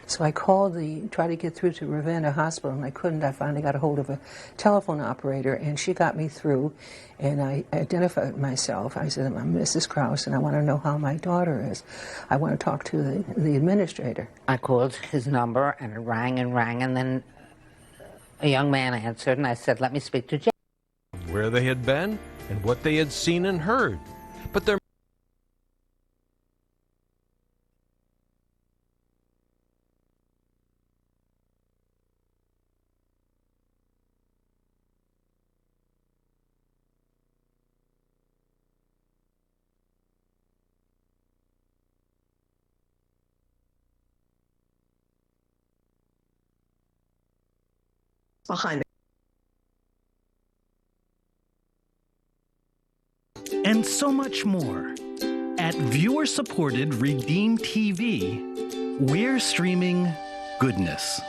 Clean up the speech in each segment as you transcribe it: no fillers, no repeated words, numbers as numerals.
So I tried to get through to Ravenna Hospital, and I couldn't. I finally got a hold of a telephone operator, and she got me through, and I identified myself. I said, I'm Mrs. Krause, and I want to know how my daughter is. I want to talk to the administrator. I called his number, and it rang, and then a young man answered, and I said, let me speak to Jay. Where they had been and what they had seen and heard. But their behind and so much more. At viewer-supported Redeem TV, we're streaming goodness.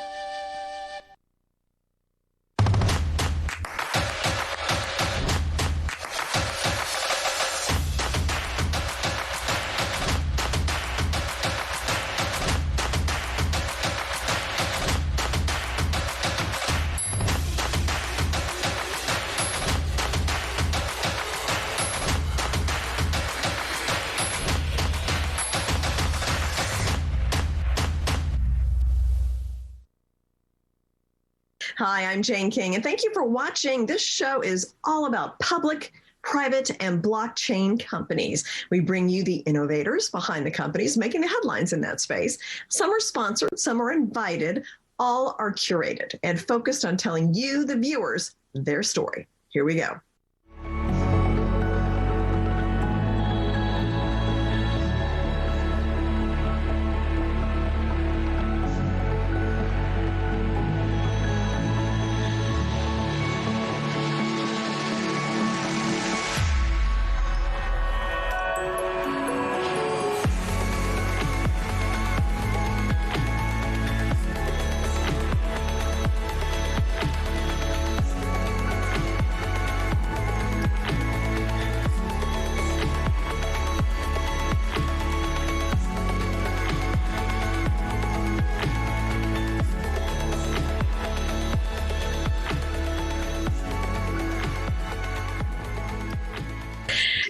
Hi, I'm Jane King, and thank you for watching. This show is all about public, private, and blockchain companies. We bring you the innovators behind the companies making the headlines in that space. Some are sponsored, some are invited, all are curated and focused on telling you, the viewers, their story. Here we go.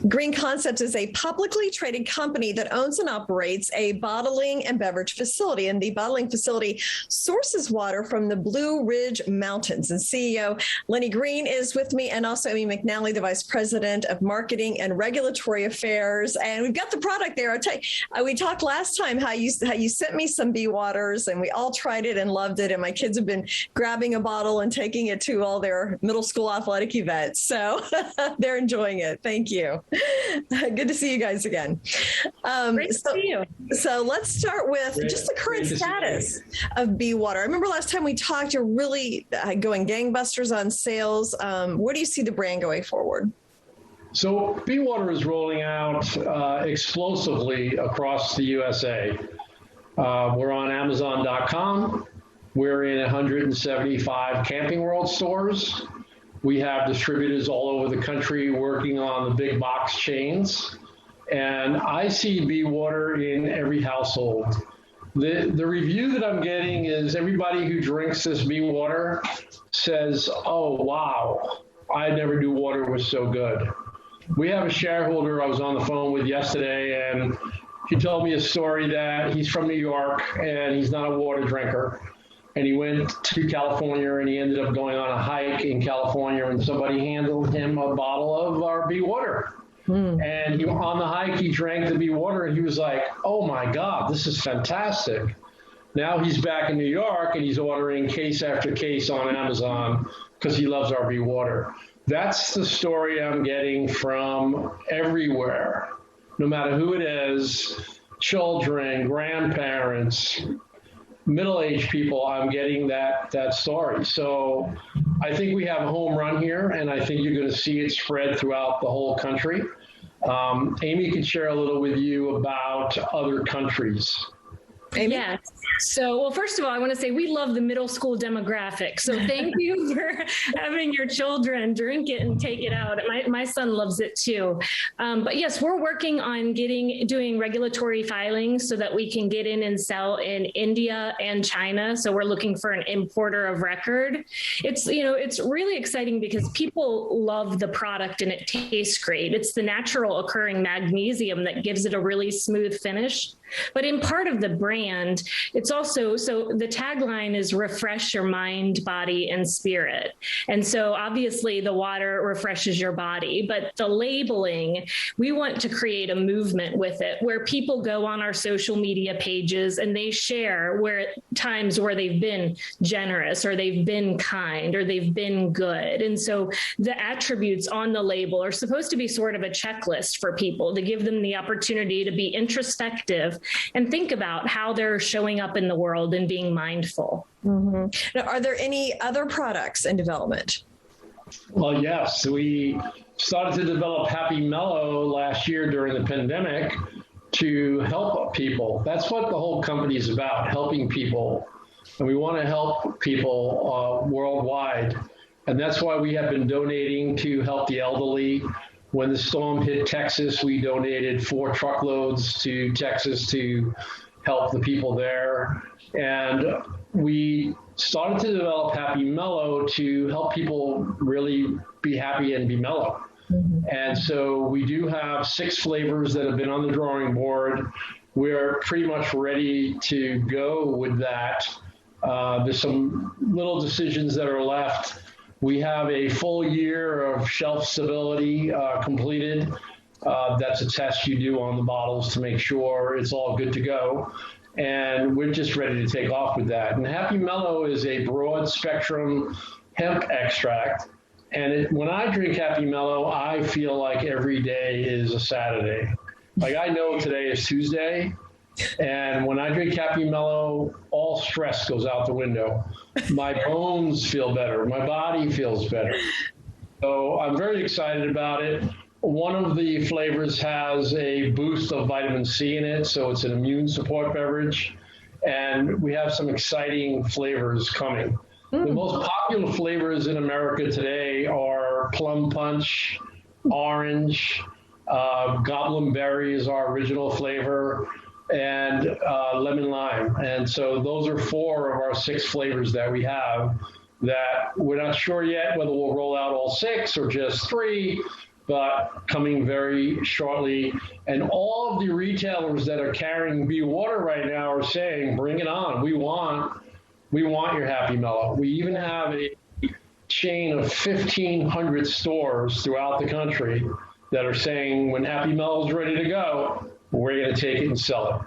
GreeenConcepts is a publicly traded company that owns and operates a bottling and beverage facility. And the bottling facility sources water from the Blue Ridge Mountains. And CEO Lenny Green is with me, and also Amy McNally, the Vice President of Marketing and Regulatory Affairs. And we've got the product there. I'll tell you, we talked last time how you sent me some bee waters, and we all tried it and loved it. And my kids have been grabbing a bottle and taking it to all their middle school athletic events. So they're enjoying it. Thank you. Good to see you guys again. Great to see you. So let's start with just the current status of bee water. I remember last time we talked, you're really going gangbusters on sales. Where do you see the brand going forward? So bee water is rolling out explosively across the USA. We're on Amazon.com. We're in 175 Camping World stores. We have distributors all over the country working on the big box chains. And I see bee water in every household. The review that I'm getting is everybody who drinks this bee water says, oh, wow, I never knew water was so good. We have a shareholder I was on the phone with yesterday, and he told me a story that he's from New York and he's not a water drinker. And he went to California, and he ended up going on a hike in California, and somebody handed him a bottle of our bee water. And on the hike, he drank the bee water, and he was like, oh my God, this is fantastic. Now he's back in New York, and he's ordering case after case on Amazon because he loves our bee water. That's the story I'm getting from everywhere, no matter who it is, children, grandparents, middle-aged people. I'm getting that story. So I think we have a home run here, and I think you're going to see it spread throughout the whole country. Amy can share a little with you about other countries. Amy? Yes. So, well, first of all, I want to say we love the middle school demographic. So thank you for having your children drink it and take it out. My son loves it too. But yes, we're working on doing regulatory filings so that we can get in and sell in India and China. So we're looking for an importer of record. It's really exciting because people love the product and it tastes great. It's the natural occurring magnesium that gives it a really smooth finish. But in part of the brand, it's also, so the tagline is refresh your mind, body, and spirit. And so obviously the water refreshes your body, but the labeling, we want to create a movement with it where people go on our social media pages and they share times where they've been generous or they've been kind or they've been good. And so the attributes on the label are supposed to be sort of a checklist for people to give them the opportunity to be introspective and think about how they're showing up in the world and being mindful. Mm-hmm. Now, are there any other products in development? Well, yes, we started to develop Happy Mellow last year during the pandemic to help people. That's what the whole company is about, helping people. And we want to help people worldwide. And that's why we have been donating to help the elderly. When the storm hit Texas, we donated 4 truckloads to Texas to help the people there. And we started to develop Happy Mellow to help people really be happy and be mellow. Mm-hmm. And so we do have 6 flavors that have been on the drawing board. We're pretty much ready to go with that. There's some little decisions that are left. We have a full year of shelf stability completed. That's a test you do on the bottles to make sure it's all good to go. And we're just ready to take off with that. And Happy Mellow is a broad spectrum hemp extract. And when I drink Happy Mellow, I feel like every day is a Saturday. Like I know today is Tuesday. And when I drink Happy Mellow, all stress goes out the window. My bones feel better. My body feels better. So I'm very excited about it. One of the flavors has a boost of vitamin C in it, so it's an immune support beverage. And we have some exciting flavors coming. The most popular flavors in America today are plum punch, orange, goblin berry is our original flavor, and lemon lime. And so those are 4 of our 6 flavors that we have that we're not sure yet whether we'll roll out all 6 or just 3, but coming very shortly. And all of the retailers that are carrying Be Water right now are saying, bring it on. We want your Happy Mellow. We even have a chain of 1,500 stores throughout the country that are saying when Happy Mellow is ready to go, we're going to take it and sell it.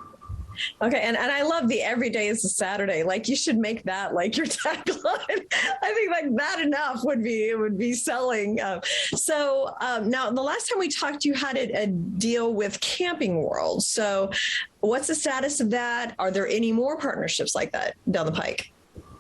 Okay, and I love the every day is a Saturday. Like you should make that like your tagline. I think like that enough would be selling. So now the last time we talked, you had a deal with Camping World. So what's the status of that? Are there any more partnerships like that down the pike?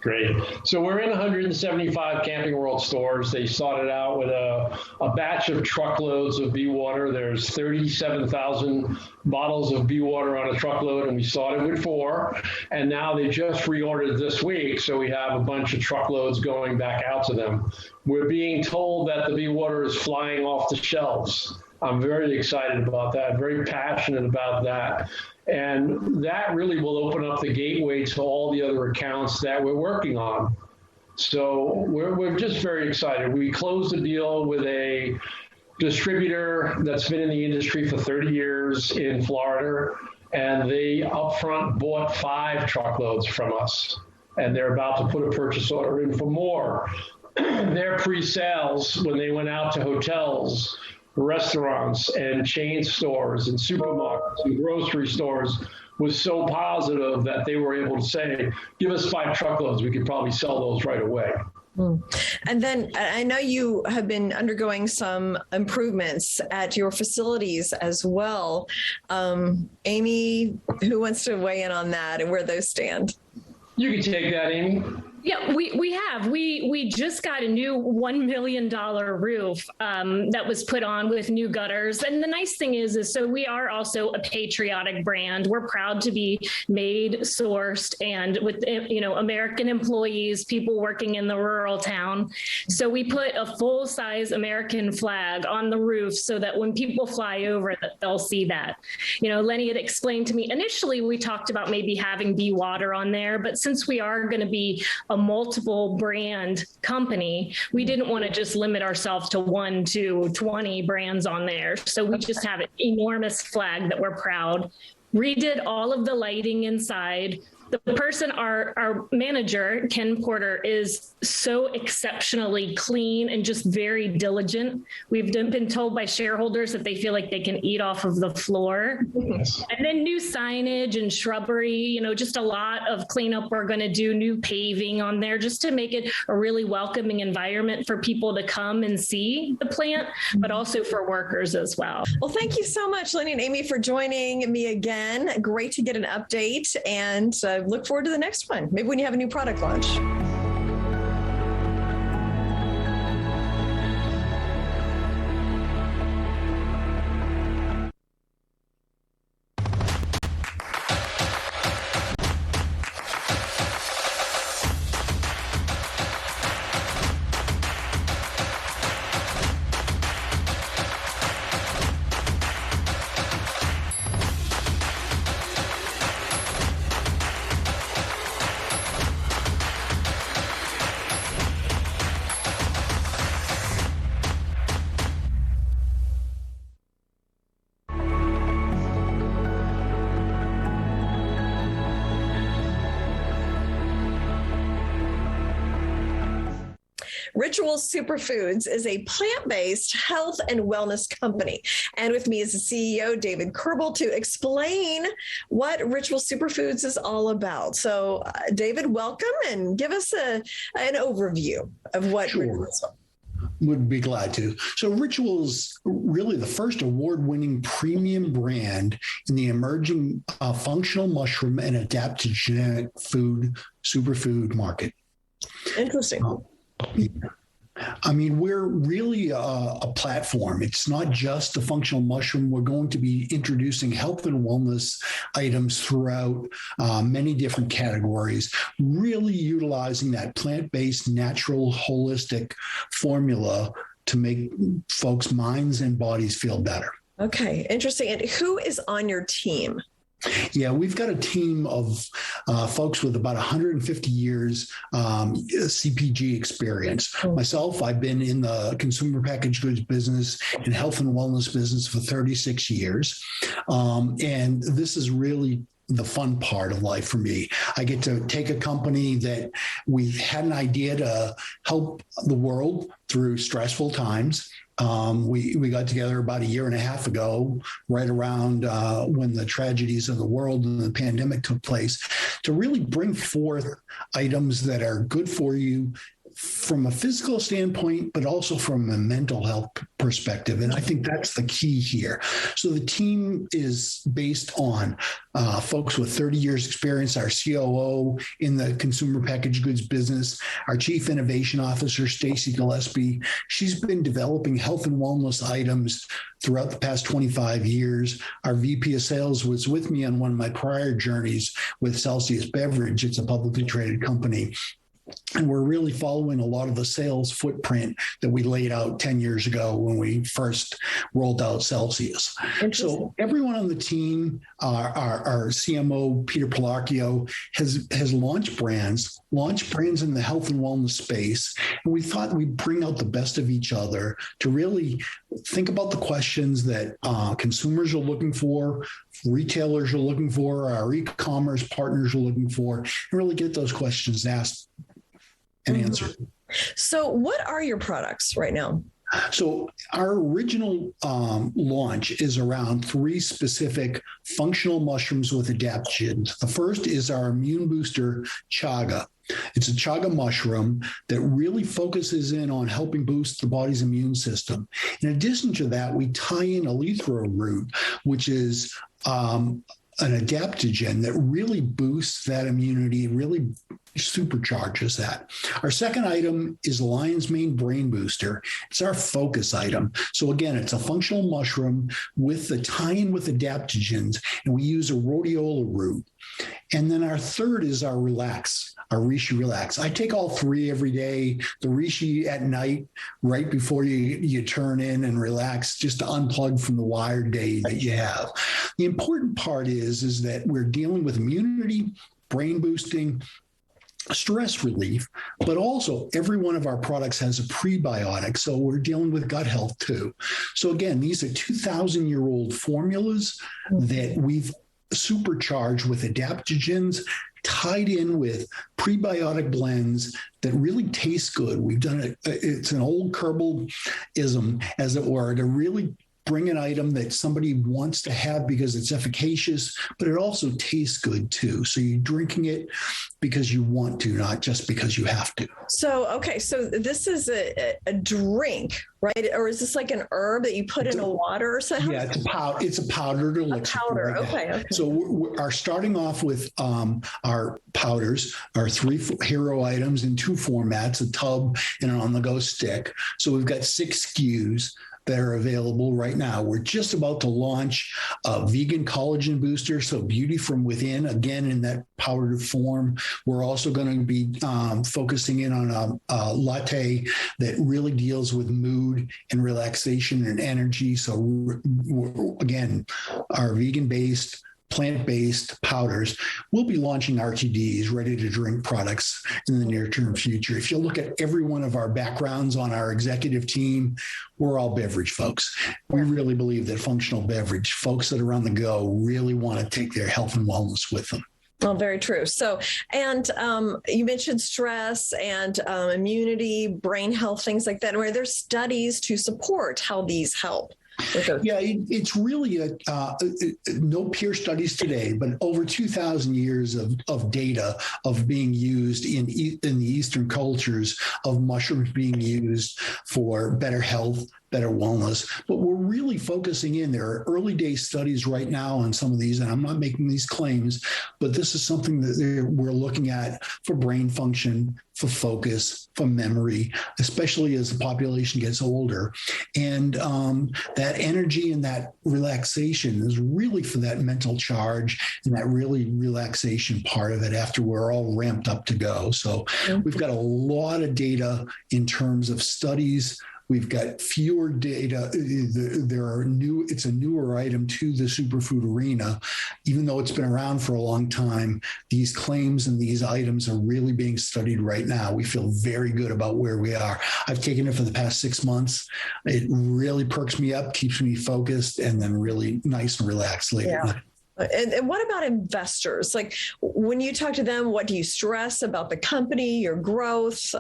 Great. So we're in 175 Camping World stores. They started out with a batch of truckloads of Be Water. There's 37,000 bottles of Be Water on a truckload, and we started with 4. And now they just reordered this week, so we have a bunch of truckloads going back out to them. We're being told that the Be Water is flying off the shelves. I'm very excited about that, very passionate about that. And that really will open up the gateway to all the other accounts that we're working on. So we're just very excited. We closed a deal with a distributor that's been in the industry for 30 years in Florida, and they upfront bought 5 truckloads from us. And they're about to put a purchase order in for more. Their pre-sales, when they went out to hotels, restaurants and chain stores and supermarkets and grocery stores, was so positive that they were able to say, give us 5 truckloads. We could probably sell those right away. And then I know you have been undergoing some improvements at your facilities as well. Amy, who wants to weigh in on that and where those stand? You can take that, Amy. Yeah, we have. We just got a new $1 million roof that was put on with new gutters. And the nice thing is so we are also a patriotic brand. We're proud to be made, sourced, and with, American employees, people working in the rural town. So we put a full-size American flag on the roof so that when people fly over, that they'll see that. Lenny had explained to me, initially we talked about maybe having Be Water on there, but since we are going to be a multiple brand company, we didn't want to just limit ourselves to 1 to 20 brands on there. So we just have an enormous flag that we're proud. Redid all of the lighting inside. The person, our manager, Ken Porter, is so exceptionally clean and just very diligent. We've been told by shareholders that they feel like they can eat off of the floor. Yes. And then new signage and shrubbery, just a lot of cleanup. We're going to do new paving on there just to make it a really welcoming environment for people to come and see the plant, but also for workers as well. Well, thank you so much, Lenny and Amy, for joining me again. Great to get an update, and look forward to the next one. Maybe when you have a new product launch. RitualSuperFoods is a plant-based health and wellness company. And with me is the CEO, David Kerbel, to explain what RitualSuperFoods is all about. So, David, welcome, and give us an overview of what Ritual is. Would be glad to. So Ritual is really the first award-winning premium brand in the emerging functional mushroom and adaptogenic food superfood market. Interesting. We're really a platform. It's not just the functional mushroom. We're going to be introducing health and wellness items throughout many different categories, really utilizing that plant-based, natural, holistic formula to make folks' minds and bodies feel better. Okay, interesting. And who is on your team? Yeah, we've got a team of folks with about 150 years CPG experience. Myself, I've been in the consumer packaged goods business and health and wellness business for 36 years. And this is really the fun part of life for me. I get to take a company that we had an idea to help the world through stressful times. We got together about 1.5 years ago, right around when the tragedies of the world and the pandemic took place, to really bring forth items that are good for you from a physical standpoint, but also from a mental health perspective. And I think that's the key here. So the team is based on folks with 30 years experience, our COO in the consumer packaged goods business, our Chief Innovation Officer, Stacy Gillespie. She's been developing health and wellness items throughout the past 25 years. Our VP of Sales was with me on one of my prior journeys with Celsius Beverage. It's a publicly traded company. And we're really following a lot of the sales footprint that we laid out 10 years ago when we first rolled out Celsius. So everyone on the team, our CMO, Peter Pilarchio, has launched brands in the health and wellness space. And we thought we'd bring out the best of each other to really think about the questions that consumers are looking for, retailers are looking for, our e-commerce partners are looking for, and really get those questions asked and answered. So what are your products right now? So our original launch is around 3 specific functional mushrooms with adaptogens. The first is our immune booster chaga. It's a chaga mushroom that really focuses in on helping boost the body's immune system. In addition to that, we tie in elethro root, which is an adaptogen that really boosts that immunity, really supercharges that. Our second item is Lion's Mane Brain Booster. It's our focus item. So again, it's a functional mushroom with the tie-in with adaptogens, and we use a rhodiola root. And then our third is our Relax, our Reishi Relax. I take all three every day. The Reishi at night, right before you turn in and relax, just to unplug from the wired day that you have. The important part is that we're dealing with immunity, brain boosting, stress relief, but also every one of our products has a prebiotic. So we're dealing with gut health too. So again, these are 2,000-year-old formulas that we've supercharged with adaptogens, tied in with prebiotic blends that really taste good. We've done it. It's an old Kerbalism, as it were, to really bring an item that somebody wants to have because it's efficacious, but it also tastes good too. So you're drinking it because you want to, not just because you have to. So, okay. So this is a drink, right? Or is this like an herb that you put in a water or something? Yeah, it's a powdered elixir. Powder. Okay. So we're starting off with our powders, our 3 hero items in 2 formats, a tub and an on-the-go stick. So we've got 6 SKUs that are available right now. We're just about to launch a vegan collagen booster, so beauty from within, again, in that powdered form. We're also going to be focusing in on a latte that really deals with mood and relaxation and energy. So again, our vegan-based, plant-based powders. We'll be launching RTDs, ready-to-drink products, in the near-term future. If you look at every one of our backgrounds on our executive team, we're all beverage folks. We really believe that functional beverage, folks that are on the go, really want to take their health and wellness with them. Well, very true. So, and you mentioned stress and immunity, brain health, things like that, where there's studies to support how these help. Yeah, it's really no peer studies today, but over 2,000 years of data of being used in the Eastern cultures, of mushrooms being used for better health, better wellness. But we're really focusing in. There are early day studies right now on some of these, and I'm not making these claims, but this is something that we're looking at for brain function, for focus, for memory, especially as the population gets older. And that energy and that relaxation is really for that mental charge and that really relaxation part of it after we're all ramped up to go. So we've got a lot of data in terms of studies. We've got fewer data. It's a newer item to the superfood arena. Even though it's been around for a long time, these claims and these items are really being studied right now. We feel very good about where we are. I've taken it for the past 6 months. It really perks me up, keeps me focused, and then really nice and relaxed later. Yeah. And what about investors? Like when you talk to them, what do you stress about the company, your growth?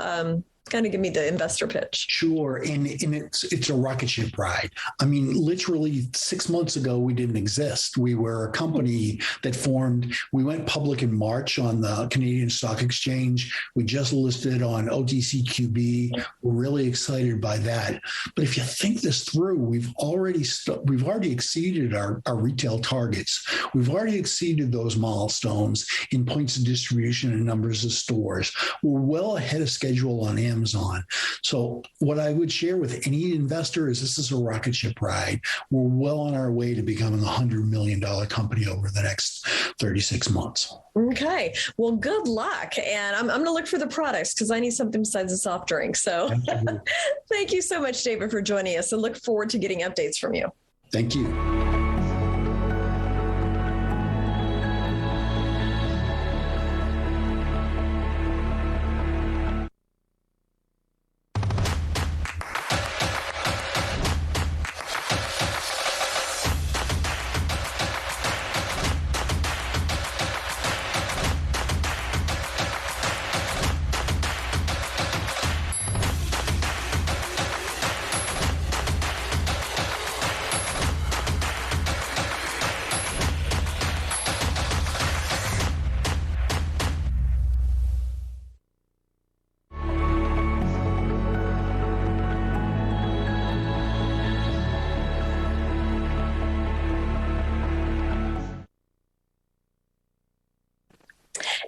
Kind of give me the investor pitch. Sure. And it's a rocket ship ride. I mean, literally 6 months ago, we didn't exist. We were a company that formed. We went public in March on the Canadian Stock Exchange. We just listed on OTCQB. We're really excited by that. But if you think this through, we've already exceeded our retail targets. We've already exceeded those milestones in points of distribution and numbers of stores. We're well ahead of schedule on Amazon. So what I would share with any investor is this is a rocket ship ride. We're well on our way to becoming a $100 million company over the next 36 months. Okay. Well, good luck. And I'm going to look for the products because I need something besides a soft drink. So thank you so much, David, for joining us, and look forward to getting updates from you. Thank you.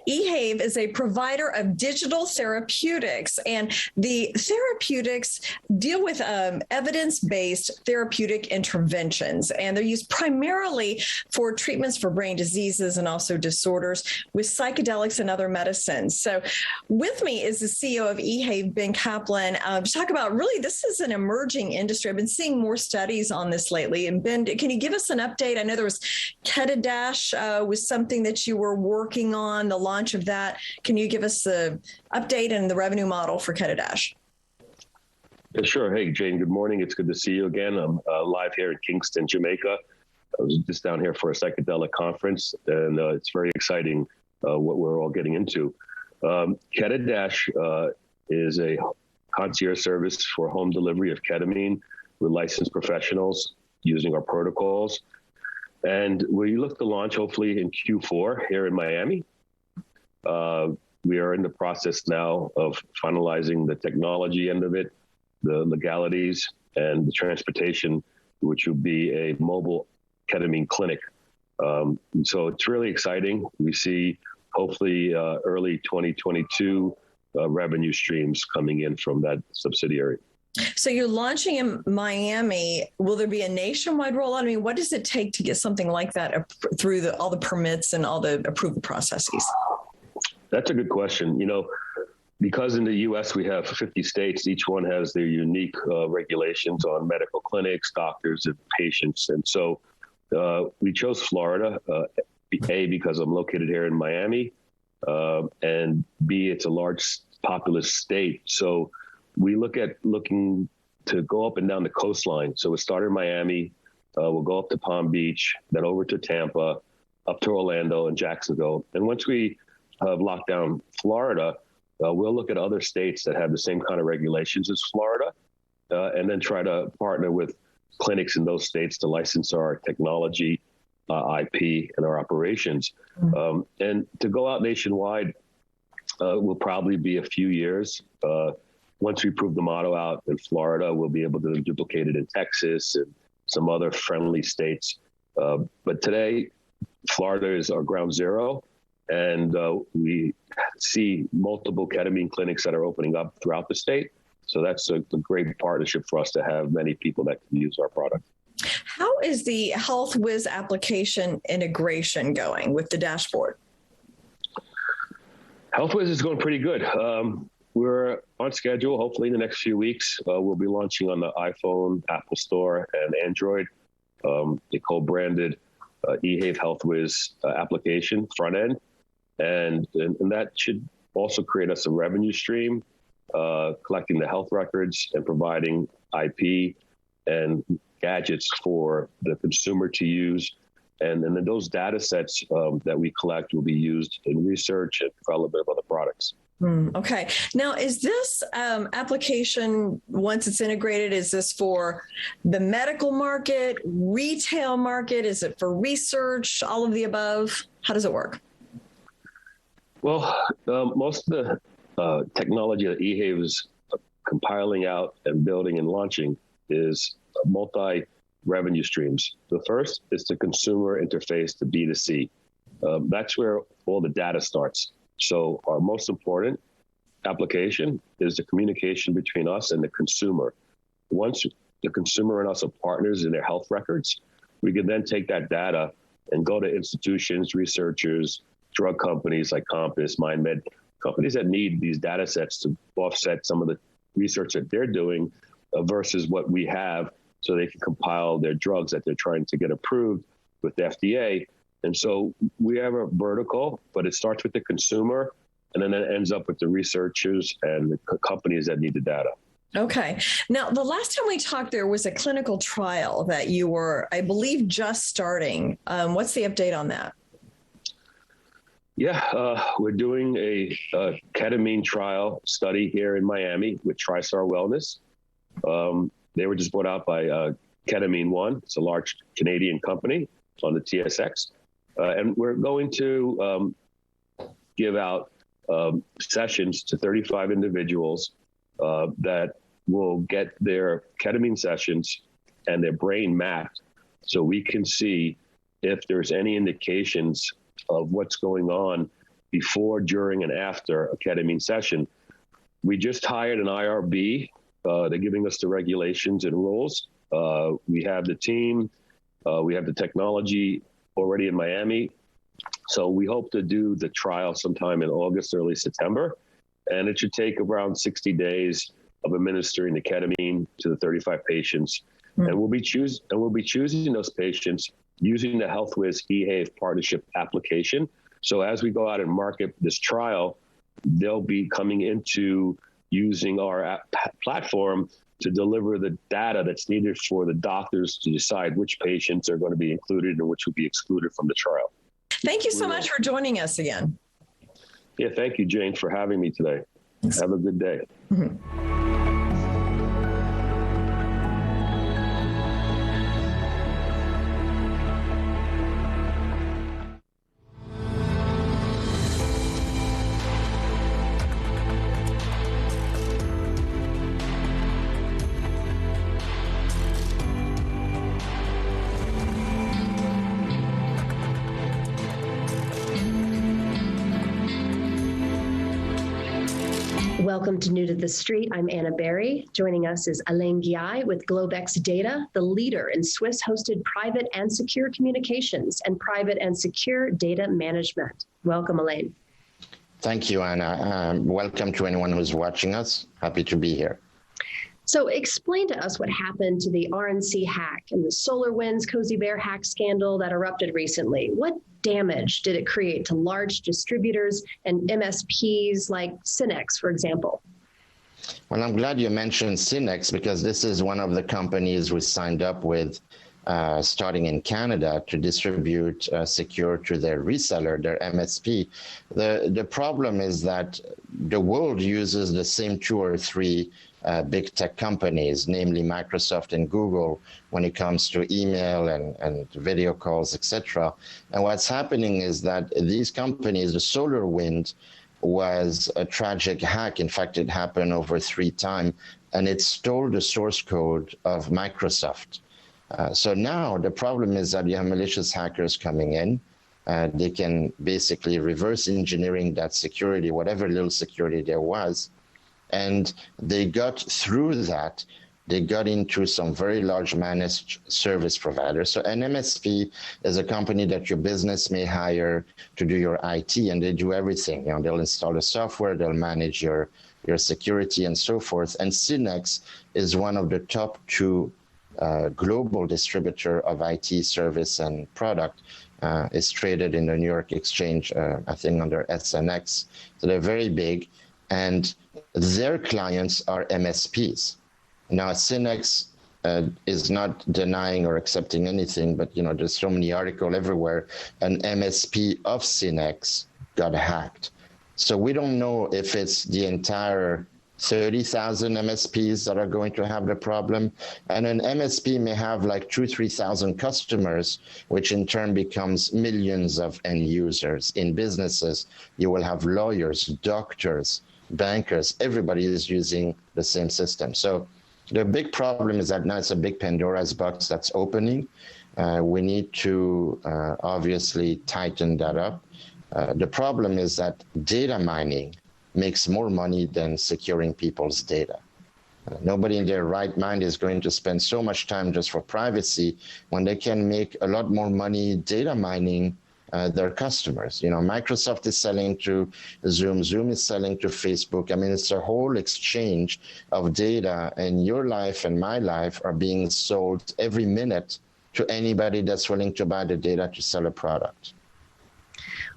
Ehavve is a provider of digital therapeutics, and the therapeutics deal with evidence-based therapeutic interventions, and they're used primarily for treatments for brain diseases and also disorders with psychedelics and other medicines. So with me is the CEO of Ehavve, Ben Kaplan, to talk about really this is an emerging industry. I've been seeing more studies on this lately. And Ben, can you give us an update? I know there was Ketadash was something that you were working on, the launch of that. Can you give us the update and the revenue model for Ketadash? Yeah, sure. Hey, Jane, good morning. It's good to see you again. I'm live here in Kingston, Jamaica. I was just down here for a psychedelic conference, and it's very exciting what we're all getting into. Ketadash is a concierge service for home delivery of ketamine with licensed professionals using our protocols. And we look to launch hopefully in Q4 here in Miami. We are in the process now of finalizing the technology end of it, the legalities, and the transportation, which will be a mobile ketamine clinic. So it's really exciting. We see hopefully early 2022 revenue streams coming in from that subsidiary. So you're launching in Miami. Will there be a nationwide rollout? I mean, what does it take to get something like that through all the permits and all the approval processes? That's a good question. You know, because in the U.S. we have 50 states, each one has their unique regulations on medical clinics, doctors, and patients. And so we chose Florida, A, because I'm located here in Miami, and B, it's a large populous state. So we looking to go up and down the coastline. So we started in Miami, we'll go up to Palm Beach, then over to Tampa, up to Orlando and Jacksonville. And once we have locked down Florida, we'll look at other states that have the same kind of regulations as Florida, and then try to partner with clinics in those states to license our technology, IP, and our operations. And to go out nationwide will probably be a few years. Once we prove the model out in Florida, we'll be able to duplicate it in Texas and some other friendly states. But today, Florida is our ground zero, and we see multiple ketamine clinics that are opening up throughout the state. So that's a great partnership for us to have many people that can use our product. How is the HealthWiz application integration going with the dashboard? HealthWiz is going pretty good. We're on schedule. Hopefully in the next few weeks, we'll be launching on the iPhone, Apple Store, and Android, a co-branded Ehavve HealthWiz application front end. And that should also create us a revenue stream, collecting the health records and providing IP and gadgets for the consumer to use. And then those data sets that we collect will be used in research and development of other products. Okay. Now, is this application, once it's integrated, is this for the medical market, retail market? Is it for research, all of the above? How does it work? Well, most of the technology that Ehavve is compiling out and building and launching is multi-revenue streams. The first is the consumer interface to B2C. That's where all the data starts. So our most important application is the communication between us and the consumer. Once the consumer and us are partners in their health records, we can then take that data and go to institutions, researchers, drug companies like Compass, MindMed, companies that need these data sets to offset some of the research that they're doing versus what we have, so they can compile their drugs that they're trying to get approved with the FDA. And so we have a vertical, but it starts with the consumer, and then it ends up with the researchers and the companies that need the data. Okay. Now, the last time we talked, there was a clinical trial that you were, I believe, just starting. What's the update on that? Yeah, we're doing a ketamine trial study here in Miami with TriStar Wellness. They were just bought out by Ketamine One. It's a large Canadian company on the TSX. And we're going to give out sessions to 35 individuals that will get their ketamine sessions and their brain mapped, so we can see if there's any indications of what's going on before, during, and after a ketamine session. We just hired an IRB. They're giving us the regulations and rules. We have the team. We have the technology already in Miami. So we hope to do the trial sometime in August, early September. And it should take around 60 days of administering the ketamine to the 35 patients. And we'll be choosing those patients using the HealthWiz Ehavve partnership application. So as we go out and market this trial, they'll be coming into using our platform to deliver the data that's needed for the doctors to decide which patients are going to be included and which will be excluded from the trial. Thank you so much for joining us again. Yeah, thank you, Jane, for having me today. Have a good day. Welcome to New to the Street. I'm Anna Berry. Joining us is Alain Guillay with GlobeX Data, the leader in Swiss-hosted private and secure communications and private and secure data management. Welcome, Alain. Thank you, Anna. Welcome to anyone who's watching us. Happy to be here. So explain to us what happened to the RNC hack and the SolarWinds Cozy Bear hack scandal that erupted recently. What damage did it create to large distributors and MSPs like Synex, for example? Well, I'm glad you mentioned Synex because this is one of the companies we signed up with starting in Canada to distribute Secure to their reseller, their MSP. The problem is that the world uses the same 2 or 3 big tech companies, namely Microsoft and Google, when it comes to email and video calls, etc. And what's happening is that these companies, the SolarWinds was a tragic hack. In fact, it happened over 3 times, and it stole the source code of Microsoft. So now the problem is that you have malicious hackers coming in. They can basically reverse engineering that security, whatever little security there was. And they got through that. They got into some very large managed service providers. So an MSP is a company that your business may hire to do your IT, and they do everything. They'll install the software, they'll manage your security and so forth. And Synex is one of the top 2 global distributor of IT service and product. Is traded in the New York Exchange, I think under SNX. So they're very big. And their clients are MSPs. Now, Synex is not denying or accepting anything, but there's so many articles everywhere. An MSP of Synex got hacked. So we don't know if it's the entire 30,000 MSPs that are going to have the problem. And an MSP may have like 2,000-3,000 customers, which in turn becomes millions of end users. In businesses, you will have lawyers, doctors, bankers, everybody is using the same system. So the big problem is that now it's a big Pandora's box that's opening. We need to obviously tighten that up. The problem is that data mining makes more money than securing people's data. Nobody in their right mind is going to spend so much time just for privacy when they can make a lot more money data mining their customers. Microsoft is selling to Zoom, Zoom is selling to Facebook. I mean, it's a whole exchange of data, and your life and my life are being sold every minute to anybody that's willing to buy the data to sell a product.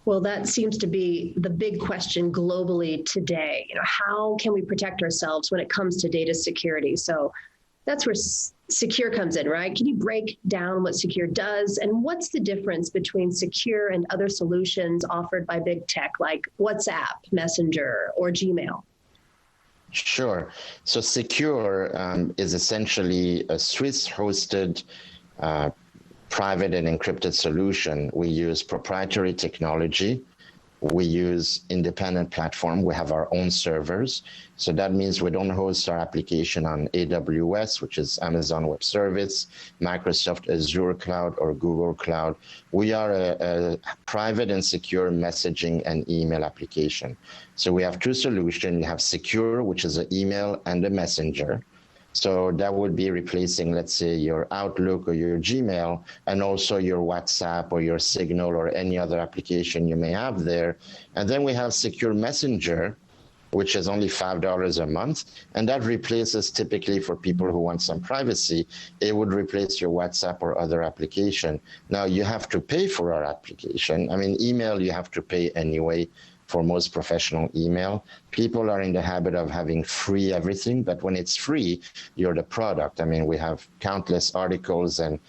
Well, that seems to be the big question globally today. How can we protect ourselves when it comes to data security? So that's where Secure comes in, right? Can you break down what Secure does, and what's the difference between Secure and other solutions offered by big tech like WhatsApp, Messenger, or Gmail? Sure. So Secure is essentially a Swiss-hosted private and encrypted solution. We use proprietary technology we use independent platform. We have our own servers. So that means we don't host our application on AWS, which is Amazon Web Service, Microsoft Azure Cloud, or Google Cloud. We are a private and secure messaging and email application. So we have two solutions. You have secure, which is an email and a messenger. So that would be replacing, let's say, your Outlook or your Gmail, and also your WhatsApp or your Signal or any other application you may have there. And then we have Secure Messenger, which is only $5 a month. And that replaces, typically for people who want some privacy, it would replace your WhatsApp or other application. Now, you have to pay for our application. I mean, email, you have to pay anyway. For most professional email, people are in the habit of having free everything, but when it's free, you're the product. I mean, we have countless articles and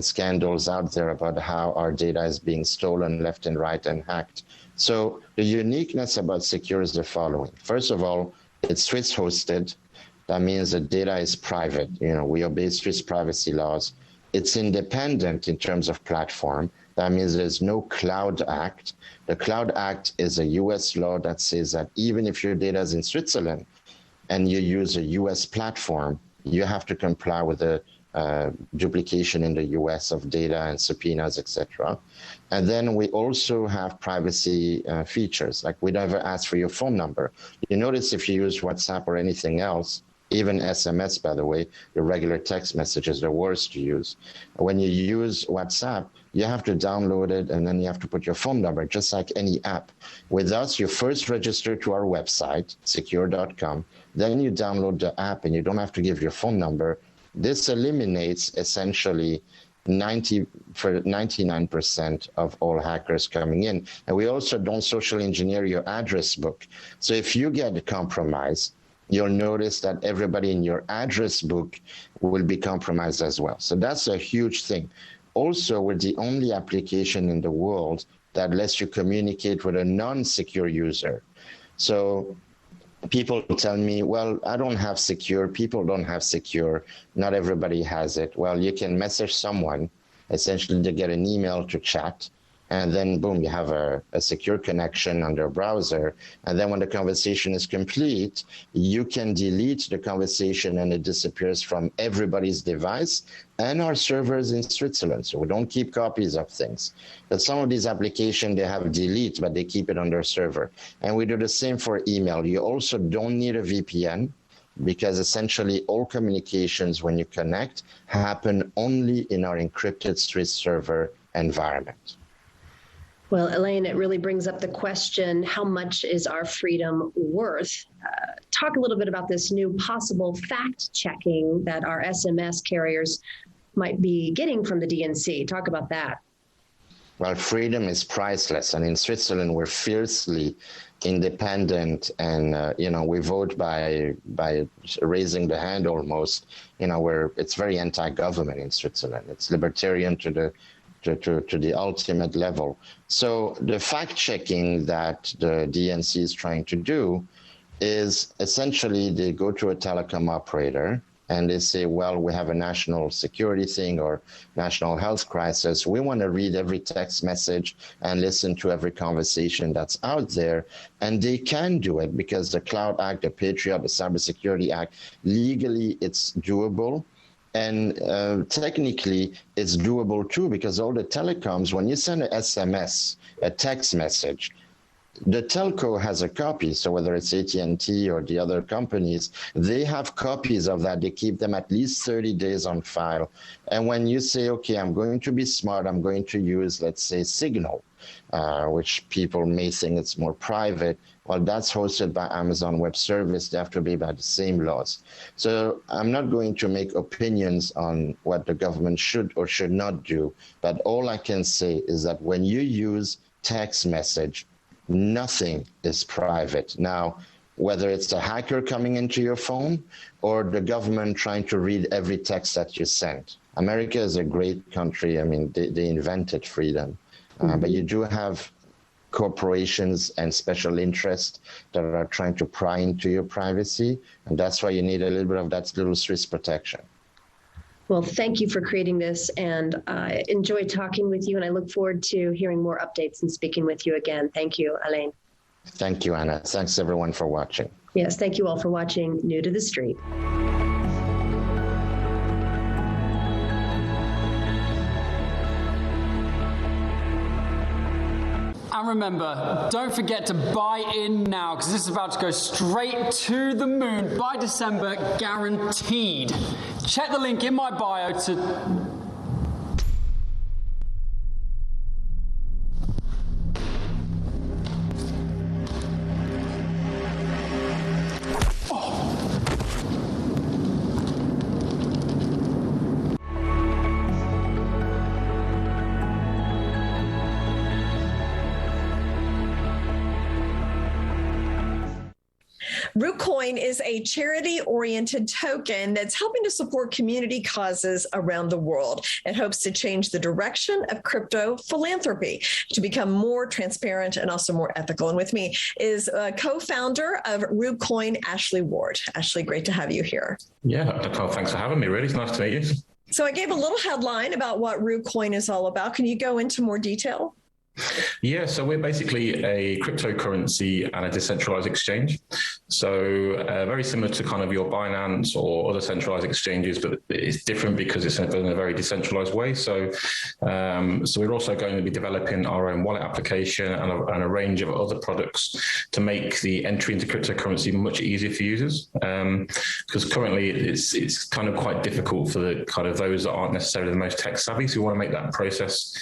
scandals out there about how our data is being stolen left and right and hacked. So the uniqueness about Secure is the following. First of all, it's Swiss hosted. That means the data is private. You know, we obey Swiss privacy laws. It's independent in terms of platform. That means there's no Cloud Act. The Cloud Act is a US law that says that even if your data is in Switzerland and you use a US platform, you have to comply with the duplication in the US of data and subpoenas, etc. And then we also have privacy features, like we never ask for your phone number. You notice if you use WhatsApp or anything else, even SMS, by the way, your regular text message is the worst to use. When you use WhatsApp, you have to download it and then you have to put your phone number, just like any app. With us, you first register to our website, secure.com, then you download the app and you don't have to give your phone number. This eliminates essentially 99% of all hackers coming in. And we also don't social engineer your address book. So if you get compromised, you'll notice that everybody in your address book will be compromised as well. So that's a huge thing. Also, we're the only application in the world that lets you communicate with a non-secure user. So people tell me, well, I don't have Secure, people don't have Secure, not everybody has it. Well, you can message someone, essentially to get an email to chat, and then boom, you have a secure connection on their browser. And then when the conversation is complete, you can delete the conversation and it disappears from everybody's device and our servers in Switzerland. So we don't keep copies of things. But some of these applications, they have delete, but they keep it on their server. And we do the same for email. You also don't need a VPN, because essentially all communications when you connect happen only in our encrypted Swiss server environment. Well, Elaine, it really brings up the question, how much is our freedom worth? Talk a little bit about this new possible fact-checking that our SMS carriers might be getting from the DNC. Talk about that. Well, freedom is priceless. And in Switzerland, we're fiercely independent and, we vote by raising the hand almost. It's very anti-government in Switzerland. It's libertarian to the ultimate level. So the fact-checking that the DNC is trying to do is essentially they go to a telecom operator and they say, well, we have a national security thing or national health crisis. We want to read every text message and listen to every conversation that's out there. And they can do it because the Cloud Act, the Patriot, the Cybersecurity Act, legally it's doable. And technically, it's doable too, because all the telecoms, when you send an SMS, a text message, the telco has a copy. So whether it's AT&T or the other companies, they have copies of that. They keep them at least 30 days on file. And when you say, okay, I'm going to be smart, I'm going to use, let's say, Signal, which people may think it's more private. Well, that's hosted by Amazon Web Service. They have to be by the same laws. So I'm not going to make opinions on what the government should or should not do. But all I can say is that when you use text message, nothing is private. Now, whether it's the hacker coming into your phone or the government trying to read every text that you send. America is a great country. I mean, they invented freedom. But you do have corporations and special interests that are trying to pry into your privacy. And that's why you need a little bit of that little Swiss protection. Well, thank you for creating this, and I enjoyed talking with you, and I look forward to hearing more updates and speaking with you again. Thank you, Alain. Thank you, Anna. Thanks, everyone, for watching. Yes, thank you all for watching New to the Street. And remember, don't forget to buy in now, because this is about to go straight to the moon by December, guaranteed. Check the link in my bio to... RitualCoin is a charity-oriented token that's helping to support community causes around the world. It hopes to change the direction of crypto philanthropy to become more transparent and also more ethical. And with me is co-founder of RitualCoin, Ashley Ward. Ashley, great to have you here. Yeah, thanks for having me, really. It's nice to meet you. So I gave a little headline about what RitualCoin is all about. Can you go into more detail? Yeah, so we're basically a cryptocurrency and a decentralized exchange. So very similar to kind of your Binance or other centralized exchanges, but it's different because it's in a very decentralized way. So we're also going to be developing our own wallet application and a range of other products to make the entry into cryptocurrency much easier for users. Because currently it's kind of quite difficult for the kind of those that aren't necessarily the most tech savvy. So we want to make that process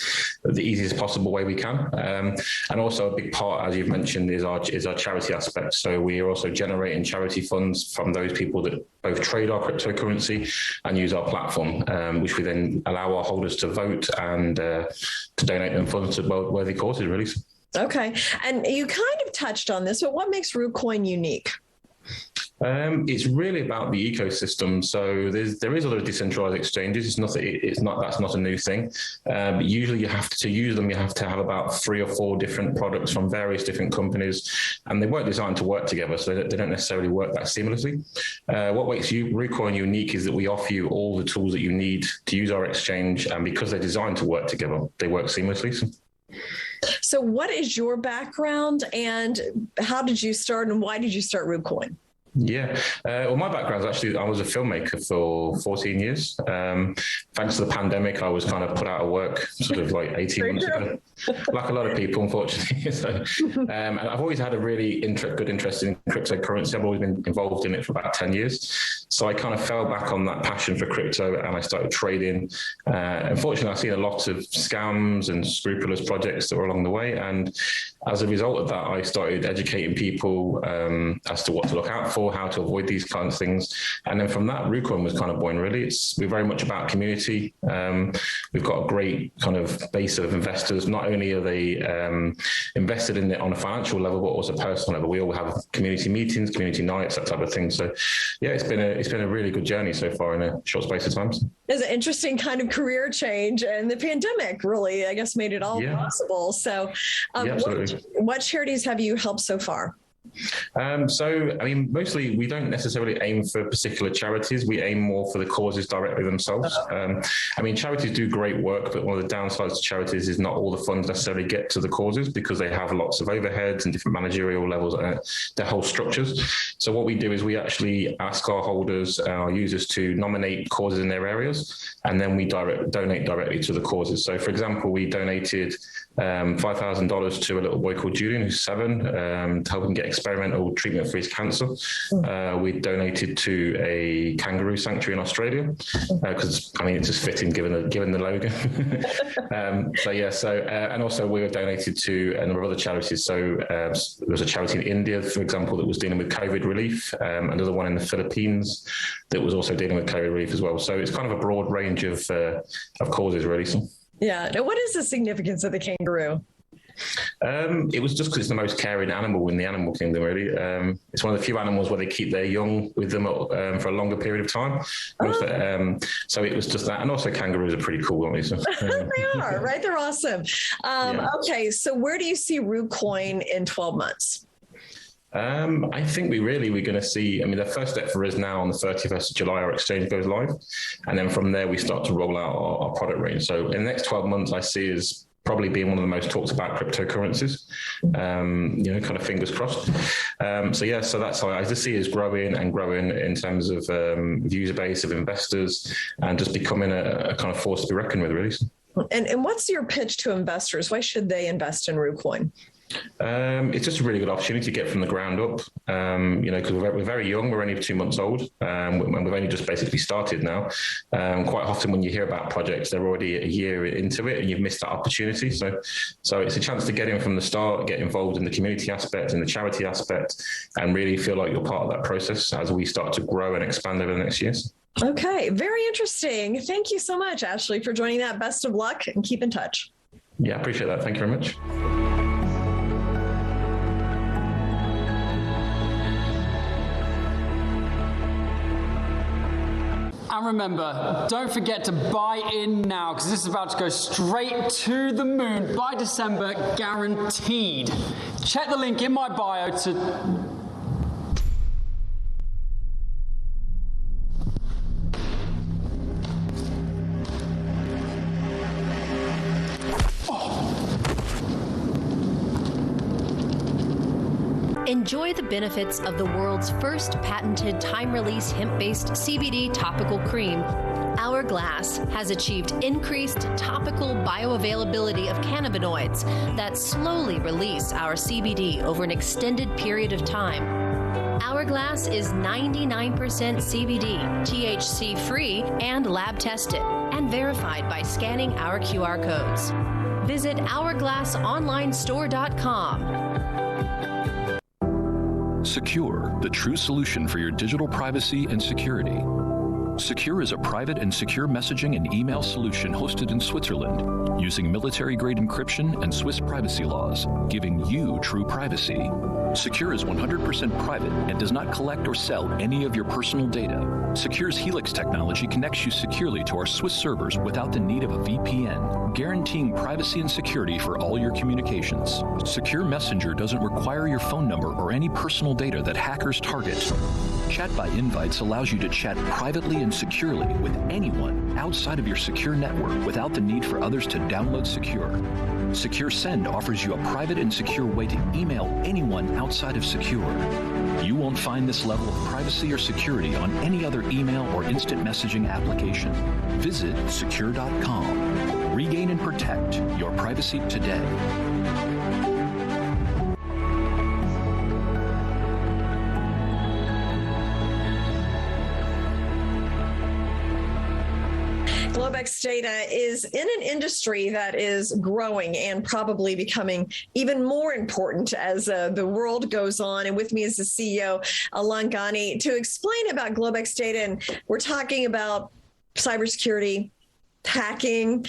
the easiest possible way we can. And also a big part, as you've mentioned, is our charity aspect. So we are also generating charity funds from those people that both trade our cryptocurrency and use our platform, which we then allow our holders to vote and to donate them funds to worthy causes, really. Okay. And you kind of touched on this, but what makes RitualCoin unique? It's really about the ecosystem. So there is other decentralized exchanges. That's not a new thing. But usually you have to use them. You have to have about 3 or 4 different products from various different companies, and they weren't designed to work together. So they don't necessarily work that seamlessly. What makes RitualCoin unique is that we offer you all the tools that you need to use our exchange, and because they're designed to work together, they work seamlessly. So what is your background, and how did you start, and why did you start RitualCoin? Yeah, well, my background is actually I was a filmmaker for 14 years. Thanks to the pandemic, I was kind of put out of work sort of like 18 months ago, like a lot of people, unfortunately. So, and I've always had a really good interest in cryptocurrency. I've always been involved in it for about 10 years. So I kind of fell back on that passion for crypto, and I started trading. Unfortunately, I've seen a lot of scams and scrupulous projects that were along the way. And as a result of that, I started educating people as to what to look out for, how to avoid these kinds of things. And then from that, RitualCoin was kind of born, really. We're very much about community. We've got a great kind of base of investors. Not only are they invested in it on a financial level, but also personal level. We all have community meetings, community nights, that type of thing. So yeah, it's been a really good journey so far in a short space of time. It's an interesting kind of career change, and the pandemic really, I guess, made it all possible. So what charities have you helped so far? So, I mean, mostly we don't necessarily aim for particular charities. We aim more for the causes directly themselves. I mean, charities do great work, but one of the downsides to charities is not all the funds necessarily get to the causes because they have lots of overheads and different managerial levels and their whole structures. So what we do is we actually ask our holders, our users, to nominate causes in their areas, and then we donate directly to the causes. So, for example, we donated $5,000 to a little boy called Julian, who's 7, to help him get experimental treatment for his cancer. We donated to a kangaroo sanctuary in Australia because I mean it's just fitting given the logo. And also we were donated to a number of other charities. So there was a charity in India, for example, that was dealing with COVID relief. Another one in the Philippines that was also dealing with COVID relief as well. So it's kind of a broad range of causes, really. So. Yeah. Now, what is the significance of the kangaroo? It was just because it's the most caring animal in the animal kingdom, really. It's one of the few animals where they keep their young with them for a longer period of time. So it was just that. And also kangaroos are pretty cool, aren't they? So, they are, right? They're awesome. Okay, so where do you see RitualCoin in 12 months? I think we're going to see, the first step for us now on the 31st of July, our exchange goes live. And then from there, we start to roll out our product range. So in the next 12 months, I see as probably being one of the most talked about cryptocurrencies, kind of fingers crossed. So that's how I just see it as growing in terms of user base of investors and just becoming a kind of force to be reckoned with, really. And what's your pitch to investors? Why should they invest in RooCoin? It's just a really good opportunity to get from the ground up, because we're very young. We're only 2 months old, and we've only just basically started now. Quite often when you hear about projects, they're already a year into it and you've missed that opportunity. So it's a chance to get in from the start, get involved in the community aspect and the charity aspect, and really feel like you're part of that process as we start to grow and expand over the next years. Okay, very interesting. Thank you so much, Ashley, for joining that. Best of luck and keep in touch. Yeah, I appreciate that. Thank you very much. And remember, don't forget to buy in now, because this is about to go straight to the moon by December, guaranteed. Check the link in my bio to... Enjoy the benefits of the world's first patented time-release hemp-based CBD topical cream. Hourglass has achieved increased topical bioavailability of cannabinoids that slowly release our CBD over an extended period of time. Hourglass is 99% CBD, THC-free, and lab-tested, and verified by scanning our QR codes. Visit hourglassonlinestore.com. Secure, the true solution for your digital privacy and security. Secure is a private and secure messaging and email solution hosted in Switzerland, using military-grade encryption and Swiss privacy laws, giving you true privacy. Secure is 100% private and does not collect or sell any of your personal data. Secure's Helix technology connects you securely to our Swiss servers without the need of a VPN, guaranteeing privacy and security for all your communications. Secure Messenger doesn't require your phone number or any personal data that hackers target. Chat by Invites allows you to chat privately and securely with anyone outside of your secure network without the need for others to download Secure. Secure Send offers you a private and secure way to email anyone outside of Secure. You won't find this level of privacy or security on any other email or instant messaging application. Visit secure.com. Regain and protect your privacy today. GlobeX data is in an industry that is growing and probably becoming even more important as the world goes on. And with me is the CEO, Alon Ghani, to explain about GlobeX data. And we're talking about cybersecurity, hacking.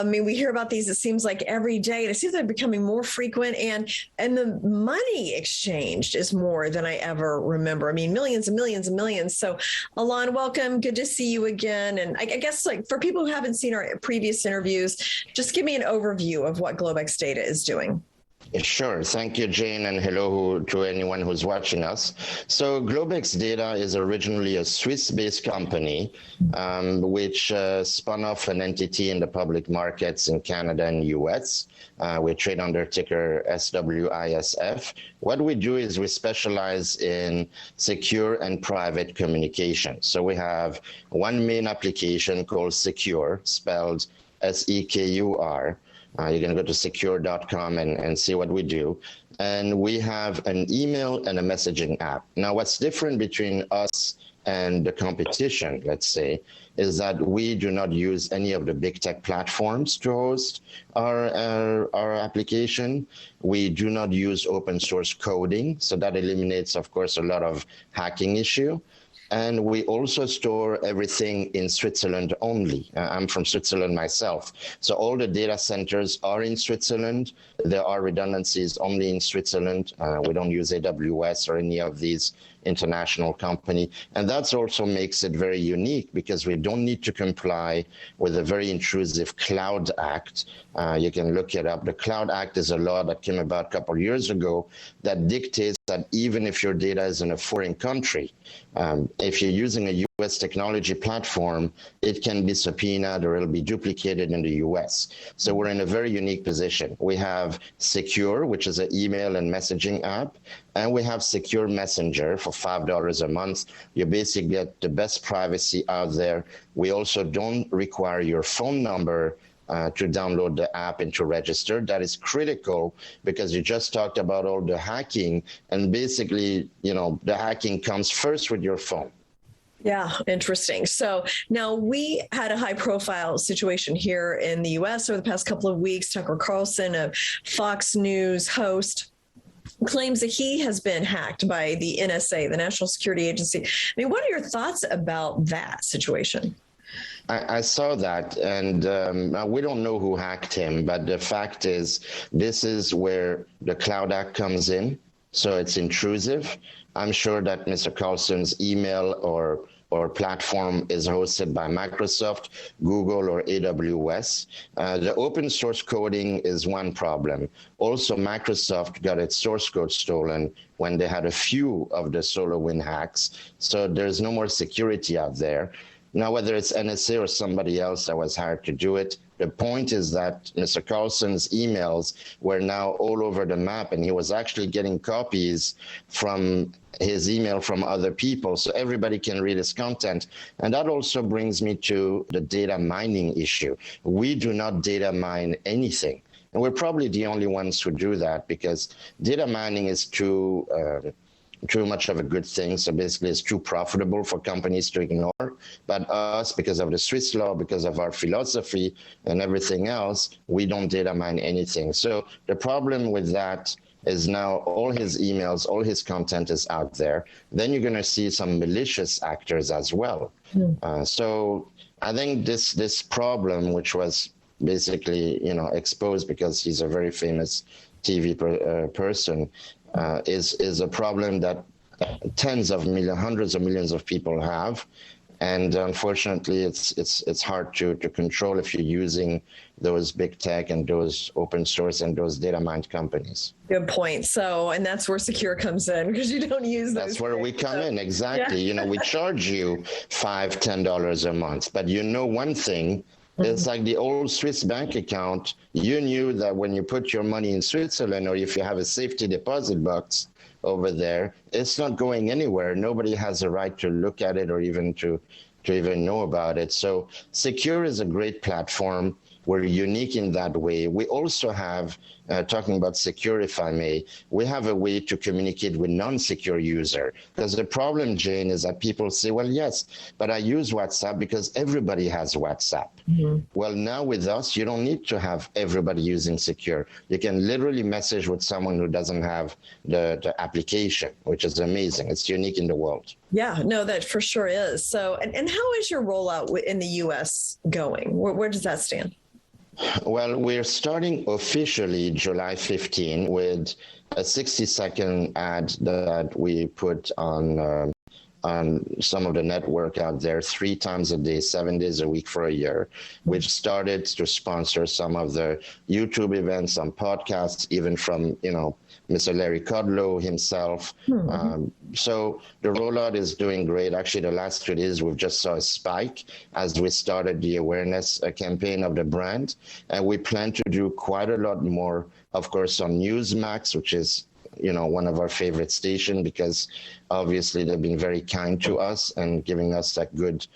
We hear about these, it seems like every day, and it seems like they're becoming more frequent, and the money exchanged is more than I ever remember. Millions and millions and millions. So Alon, welcome. Good to see you again. And I guess, like, for people who haven't seen our previous interviews, just give me an overview of what GlobeX data is doing. Sure. Thank you, Jane, and hello to anyone who's watching us. So GlobeX Data is originally a Swiss-based company, which spun off an entity in the public markets in Canada and US. We trade under ticker SWISF. What we do is we specialize in secure and private communication. So we have one main application called Secure, spelled SEKUR. You can go to secure.com and see what we do. And we have an email and a messaging app. Now, what's different between us and the competition, let's say, is that we do not use any of the big tech platforms to host our application. We do not use open source coding. So that eliminates, of course, a lot of hacking issue. And we also store everything in Switzerland only. I'm from Switzerland myself. So all the data centers are in Switzerland. There are redundancies only in Switzerland. We don't use AWS or any of these international company. And that also makes it very unique because we don't need to comply with a very intrusive Cloud Act. You can look it up. The Cloud Act is a law that came about a couple of years ago that dictates that even if your data is in a foreign country, if you're using a US technology platform, it can be subpoenaed or it'll be duplicated in the US. So we're in a very unique position. We have Secure, which is an email and messaging app, and we have Secure Messenger for $5 a month. You basically get the best privacy out there. We also don't require your phone number to download the app and to register. That is critical because you just talked about all the hacking, and basically, you know, the hacking comes first with your phone. Yeah, interesting. So now we had a high profile situation here in the US over the past couple of weeks. Tucker Carlson, a Fox News host, claims that he has been hacked by the NSA, the National Security Agency. I mean, what are your thoughts about that situation? I saw that, and we don't know who hacked him, but the fact is, this is where the Cloud Act comes in, so it's intrusive. I'm sure that Mr. Carlson's email or platform is hosted by Microsoft, Google, or AWS. The open source coding is one problem. Also, Microsoft got its source code stolen when they had a few of the SolarWinds hacks, so there's no more security out there. Now, whether it's NSA or somebody else that was hired to do it, the point is that Mr. Carlson's emails were now all over the map, and he was actually getting copies from his email from other people, so everybody can read his content. And that also brings me to the data mining issue. We do not data mine anything. And we're probably the only ones who do that because data mining is too much of a good thing. So basically it's too profitable for companies to ignore. But us, because of the Swiss law, because of our philosophy and everything else, we don't data mine anything. So the problem with that is now all his emails, all his content is out there. Then you're going to see some malicious actors as well. So I think this problem, which was basically, you know, exposed because he's a very famous TV person, is a problem that tens of millions, hundreds of millions of people have. And unfortunately, it's hard to control if you're using those big tech and those open source and those data mined companies. Good point. So, and that's where Secure comes in because you don't use those. That's where we come in. Exactly. Yeah. You know, we charge you $5, $10 a month, but you know one thing. It's like the old Swiss bank account. You knew that when you put your money in Switzerland, or if you have a safety deposit box over there, it's not going anywhere. Nobody has a right to look at it or even to even know about it. So Secure is a great platform. We're unique in that way. We also have, talking about Secure, if I may, we have a way to communicate with non-secure user. Because the problem, Jane, is that people say, well, yes, but I use WhatsApp because everybody has WhatsApp. Well, now with us, you don't need to have everybody using Secure. You can literally message with someone who doesn't have the application, which is amazing. It's unique in the world. Yeah, no, that for sure is. So, and how is your rollout in the U.S. going? Where does that stand? Well, we're starting officially July 15 with a 60-second ad that we put on some of the network out there 3 times a day, 7 days a week for a year. We've started to sponsor some of the YouTube events, some podcasts, even from, you know, Mr. Larry Kudlow himself. So the rollout is doing great. Actually, the last 2 days, we've just saw a spike as we started the awareness campaign of the brand. And we plan to do quite a lot more, of course, on Newsmax, which is, you know, one of our favorite stations because obviously they've been very kind to us and giving us a good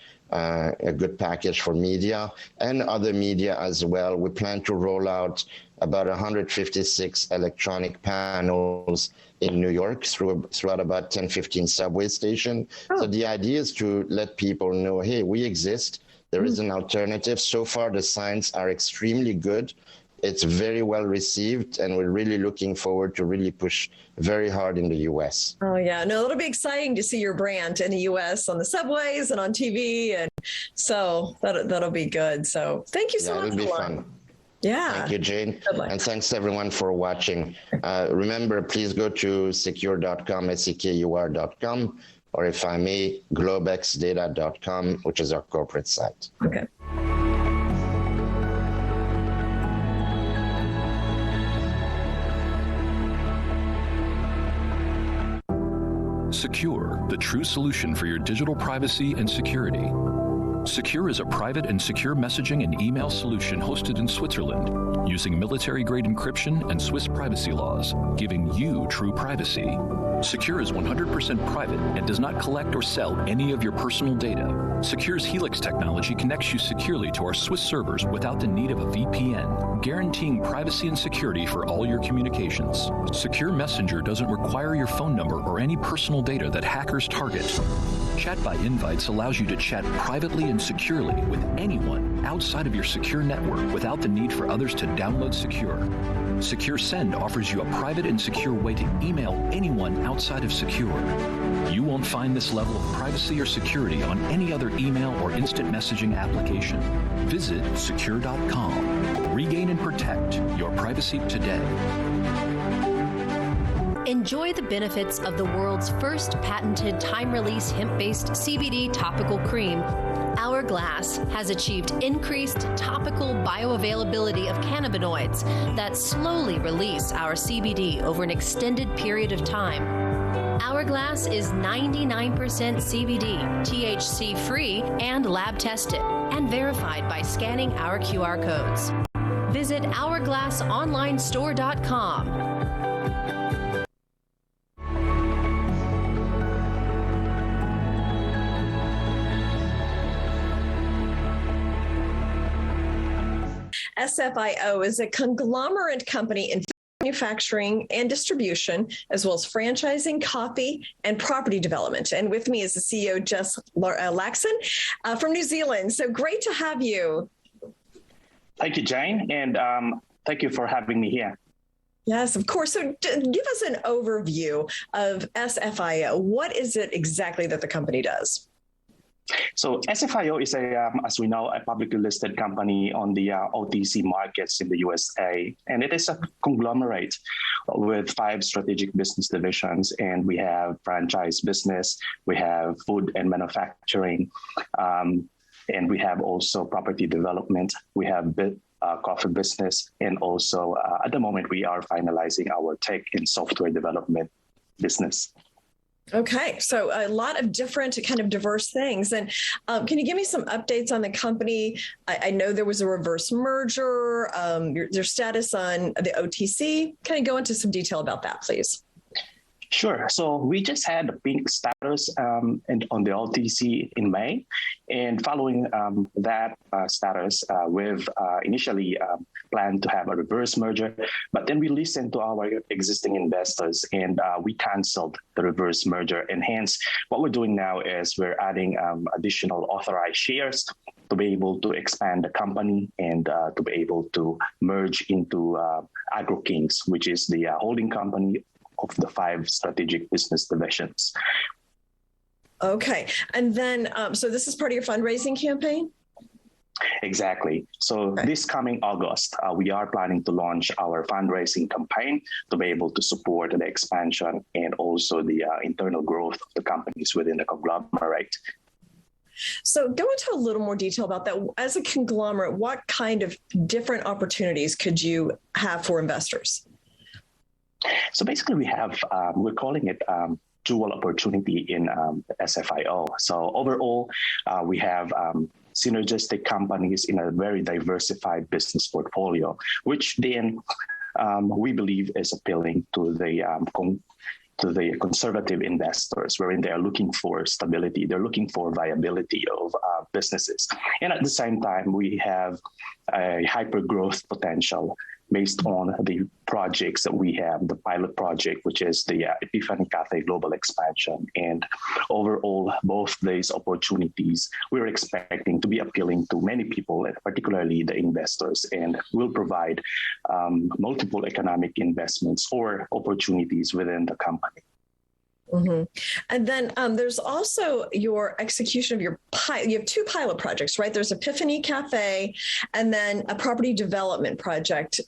package for media and other media as well. We plan to roll out about 156 electronic panels in New York throughout about 10, 15 subway stations. So the idea is to let people know, hey, we exist. There is an alternative. So far, the signs are extremely good. It's very well received, and we're really looking forward to really push very hard in the U.S. Oh, yeah. No, it'll be exciting to see your brand in the U.S. on the subways and on TV. And so that'll be good. So thank you so much. It'll be fun. Yeah. Thank you, Jane. And thanks everyone for watching. Remember, please go to secure.com, SEKUR.com, or if I may, globexdata.com, which is our corporate site. Okay. Secure, the true solution for your digital privacy and security. Secure is a private and secure messaging and email solution hosted in Switzerland, using military-grade encryption and Swiss privacy laws, giving you true privacy. Secure is 100% private and does not collect or sell any of your personal data. Secure's Helix technology connects you securely to our Swiss servers without the need of a VPN, guaranteeing privacy and security for all your communications. Secure Messenger doesn't require your phone number or any personal data that hackers target. Chat by Invites allows you to chat privately and securely with anyone outside of your secure network without the need for others to download Secure. Secure Send offers you a private and secure way to email anyone outside of Secure. You won't find this level of privacy or security on any other email or instant messaging application. Visit secure.com. Regain and protect your privacy today. Enjoy the benefits of the world's first patented time-release hemp-based CBD topical cream. Hourglass has achieved increased topical bioavailability of cannabinoids that slowly release our CBD over an extended period of time. Hourglass is 99% CBD, THC-free, and lab-tested, and verified by scanning our QR codes. Visit hourglassonlinestore.com. SFIO is a conglomerate company in manufacturing and distribution, as well as franchising, coffee, and property development. And with me is the CEO, Jess Laxon from New Zealand. So great to have you. Thank you, Jane, and thank you for having me here. Yes, of course. So give us an overview of SFIO. What is it exactly that the company does? So SFIO is as we know, a publicly listed company on the OTC markets in the USA, and it is a conglomerate with 5 strategic business divisions. And we have franchise business, we have food and manufacturing, and we have also property development. We have coffee business, and also at the moment we are finalizing our tech and software development business. Okay, so a lot of different kind of diverse things. And can you give me some updates on the company? I know there was a reverse merger, your status on the OTC. Can you go into some detail about that, please? Sure. So we just had a pink status on the OTC in May. And following that status, we've initially planned to have a reverse merger, but then we listened to our existing investors and we canceled the reverse merger. And hence, what we're doing now is we're adding additional authorized shares to be able to expand the company and to be able to merge into INKWRooCoin, which is the holding company of the 5 strategic business divisions. Okay. And then, so this is part of your fundraising campaign? Exactly. So this coming August, we are planning to launch our fundraising campaign to be able to support the expansion and also the internal growth of the companies within the conglomerate. So go into a little more detail about that. As a conglomerate, what kind of different opportunities could you have for investors? So basically we have, we're calling it dual opportunity in SFIO. So overall, we have synergistic companies in a very diversified business portfolio, which then we believe is appealing to the conservative investors, wherein they are looking for stability, they're looking for viability of businesses. And at the same time, we have a hyper growth potential based on the projects that we have, the pilot project, which is the Epiphany Cafe global expansion. And overall, both these opportunities we're expecting to be appealing to many people, particularly the investors, and will provide multiple economic investments or opportunities within the company. Mm-hmm. And then there's also your execution of your you have two pilot projects, right? There's Epiphany Cafe and then a property development project.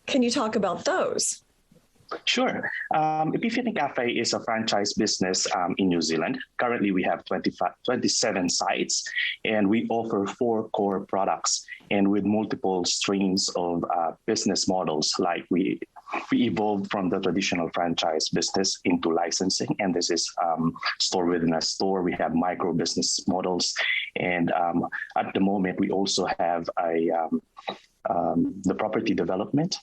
Can you talk about those? Sure. Epiphany Cafe is a franchise business in New Zealand. Currently, we have 27 sites, and we offer 4 core products and with multiple streams of business models. Like we evolved from the traditional franchise business into licensing, and this is store within a store. We have micro business models, and at the moment, we also have the property development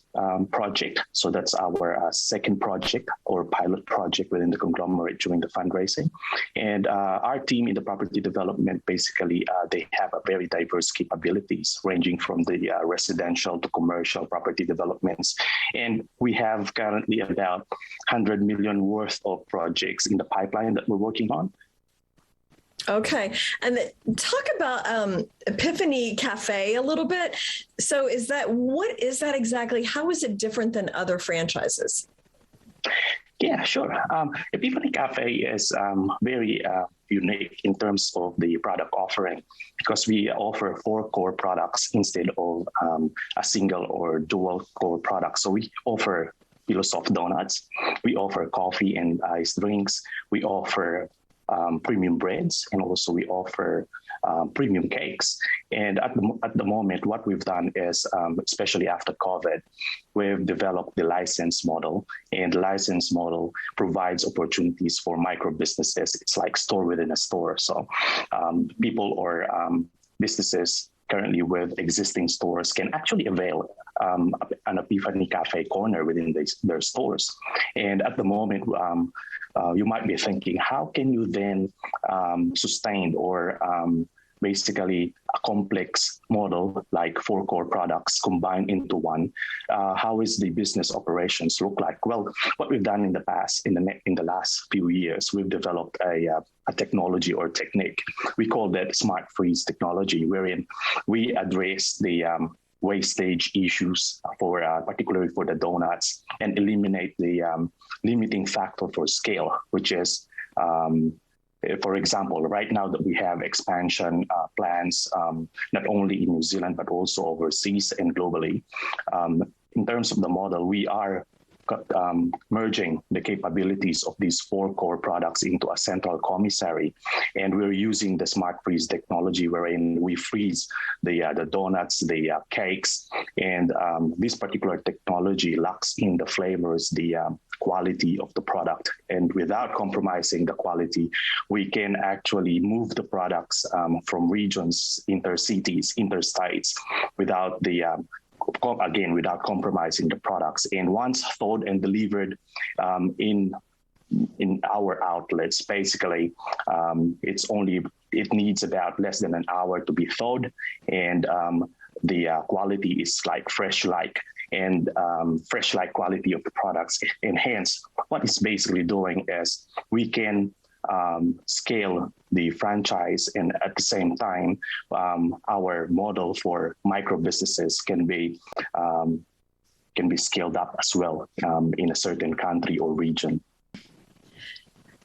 project. So that's our second project or pilot project within the conglomerate during the fundraising. And our team in the property development, basically, they have a very diverse capabilities ranging from the residential to commercial property developments. And we have currently about 100 million worth of projects in the pipeline that we're working on. Okay. And talk about Epiphany Cafe a little bit. So what is that exactly? How is it different than other franchises? Yeah, sure. Epiphany Cafe is very unique in terms of the product offering because we offer 4 core products instead of a single or dual core product. So we offer philosoph donuts, we offer coffee and iced drinks, we offer premium breads, and also we offer premium cakes. And at the moment, what we've done is, especially after COVID, we've developed the license model, and the license model provides opportunities for micro businesses. It's like store within a store. So people or businesses currently with existing stores can actually avail an Epiphany Cafe corner within their stores. And at the moment, you might be thinking, how can you then sustain or basically a complex model like 4 core products combined into one? How is the business operations look like? Well, what we've done in the past, in the last few years, we've developed a technology or technique. We call that smart freeze technology, wherein we address the wastage issues for particularly for the donuts and eliminate the limiting factor for scale, which is, for example, right now that we have expansion plans, not only in New Zealand, but also overseas and globally. In terms of the model, we are merging the capabilities of these 4 core products into a central commissary, and we're using the smart freeze technology, wherein we freeze the donuts, the cakes, and this particular technology locks in the flavors, the quality of the product, and without compromising the quality, we can actually move the products from regions, intercities, interstates, without without compromising the products. And once thawed and delivered in our outlets, basically, it needs about less than an hour to be thawed, and the quality is like fresh-like, and fresh-like quality of the products. And hence, what it's basically doing is we can scale the franchise, and at the same time, our model for micro businesses can be scaled up as well in a certain country or region.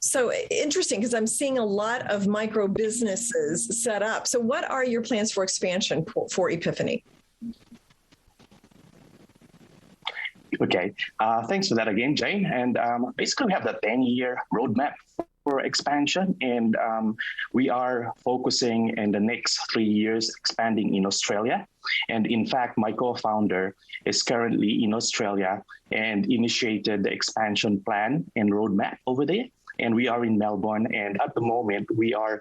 So interesting, because I'm seeing a lot of micro businesses set up. So what are your plans for expansion for Epiphany? Okay, thanks for that again, Jane. And basically, we have the 10-year roadmap for expansion, and we are focusing in the next 3 years expanding in Australia. And in fact, my co-founder is currently in Australia and initiated the expansion plan and roadmap over there. And we are in Melbourne, and at the moment we are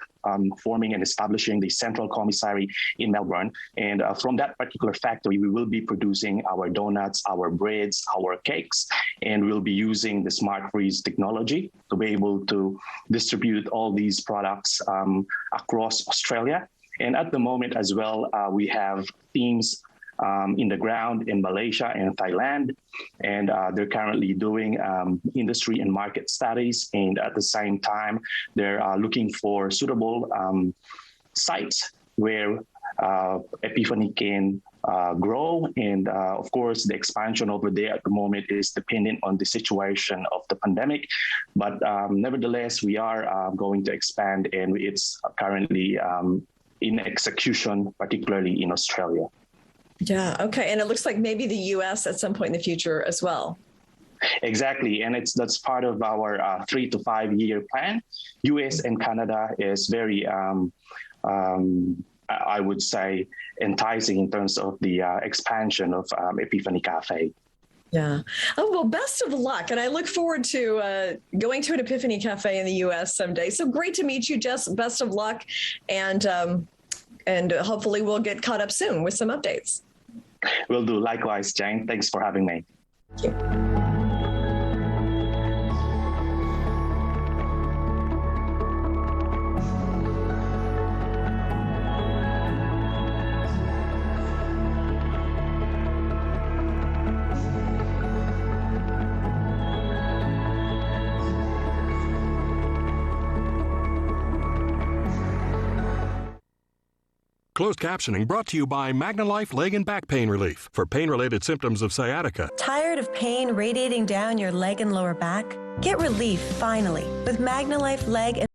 forming and establishing the central commissary in Melbourne. And from that particular factory, we will be producing our donuts, our breads, our cakes, and we'll be using the smart freeze technology to be able to distribute all these products across Australia. And at the moment as well, we have teams in the ground in Malaysia and Thailand, and they're currently doing industry and market studies, and at the same time they're looking for suitable sites where Epiphany can grow. And of course, the expansion over there at the moment is dependent on the situation of the pandemic. But nevertheless, we are going to expand, and it's currently in execution, particularly in Australia. Yeah, okay. And it looks like maybe the U.S. at some point in the future as well. Exactly, and that's part of our 3 to 5 year plan. U.S. and Canada is very, I would say, enticing in terms of the expansion of Epiphany Cafe. Yeah. Oh, well, best of luck. And I look forward to going to an Epiphany Cafe in the U.S. someday. So great to meet you, Jess. Best of luck. And hopefully we'll get caught up soon with some updates. Will do. Likewise, Jane. Thanks for having me. Thank you. Closed captioning brought to you by MagnaLife Leg and Back Pain Relief for pain-related symptoms of sciatica. Tired of pain radiating down your leg and lower back? Get relief, finally, with MagnaLife Leg and